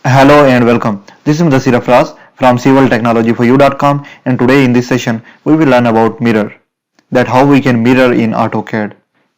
Hello and welcome. This is Mudassir Afraz from civiltechnologyforyou.com, and today in this session we will learn about mirror, that how we can mirror in AutoCAD.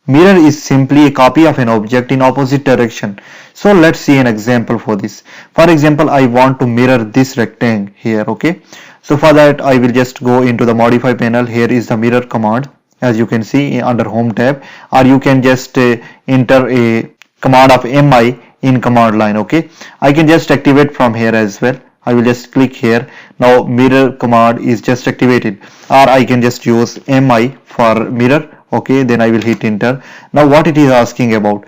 Mirror is simply a copy of an object in opposite direction. So let's see an example for this. For example, I want to mirror this rectangle here, okay? So for that I will just go into the modify panel. Here is the mirror command, as you can see under home tab, or you can just enter a command of mi in command line. Okay, I can just activate from here as well. I will just click here. Now mirror command is just activated, or I can just use mi for mirror. Okay, then I will hit enter. Now what it is asking about: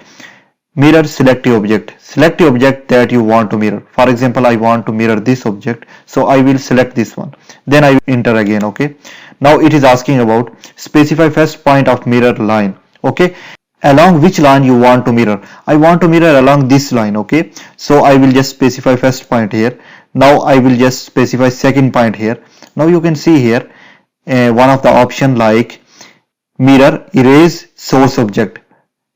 mirror select the object that you want to mirror. For example, I want to mirror this object, so I will select this one, then I will enter again. Okay, now it is asking about specify first point of mirror line. Okay, along which line you want to mirror. I want to mirror along this line. Okay, so I will just specify first point here. Now I will just specify second point here. Now you can see here one of the option like mirror erase source object.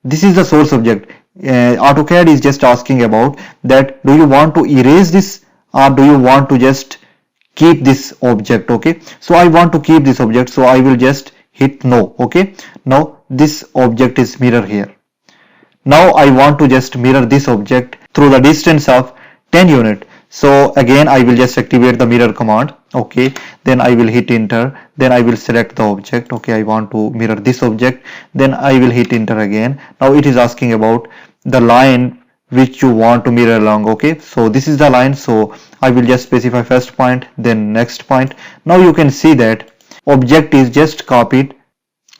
This is the source object. AutoCAD is just asking about that, do you want to erase this or do you want to just keep this object? Okay, so I want to keep this object, so I will just hit no. Okay, now this object is mirror here. Now I want to just mirror this object through the distance of 10 unit. So again I will just activate the mirror command. Okay, then I will hit enter, then I will select the object. Okay, I want to mirror this object, then I will hit enter again. Now it is asking about the line which you want to mirror along. Okay, so this is the line, so I will just specify first point, then next point. Now you can see that object is just copied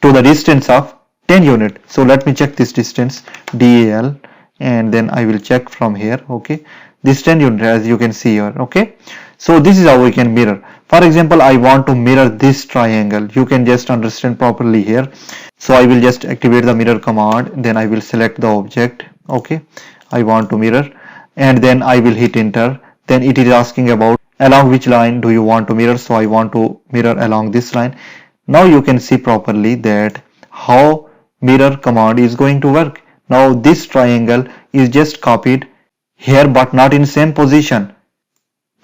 to the distance of 10 unit. So let me check this distance DAL, and then I will check from here. Okay, this 10 unit, as you can see here. Okay, so this is how we can mirror. For example, I want to mirror this triangle. You can just understand properly here. So I will just activate the mirror command, then I will select the object. Okay, I want to mirror, and then I will hit enter. Then it is asking about along which line do you want to mirror. So I want to mirror along this line. Now you can see properly that how mirror command is going to work. Now this triangle is just copied here but not in same position.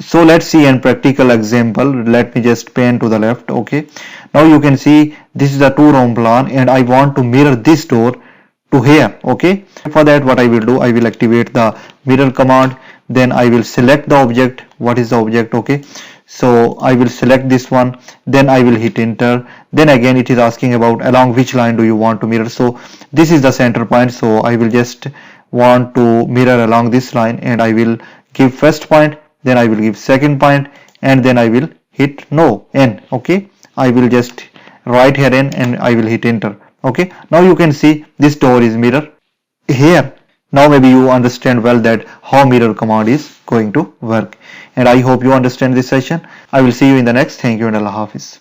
So let's see a practical example. Let me just pan to the left. Okay, now you can see this is a two-room plan and I want to mirror this door to here. Okay, for that what I will do, I will activate the mirror command, then I will select the object. What is the object? Okay, so I will select this one, then I will hit enter. Then again it is asking about along which line do you want to mirror. So this is the center point, so I will just want to mirror along this line, and I will give first point, then I will give second point, and then I will hit no n. Okay, I will just write here n and I will hit enter. Okay, now you can see this door is mirror here. Now maybe you understand well that how mirror command is going to work, and I hope you understand this session. I will see you in the next. Thank you and Allah Hafiz.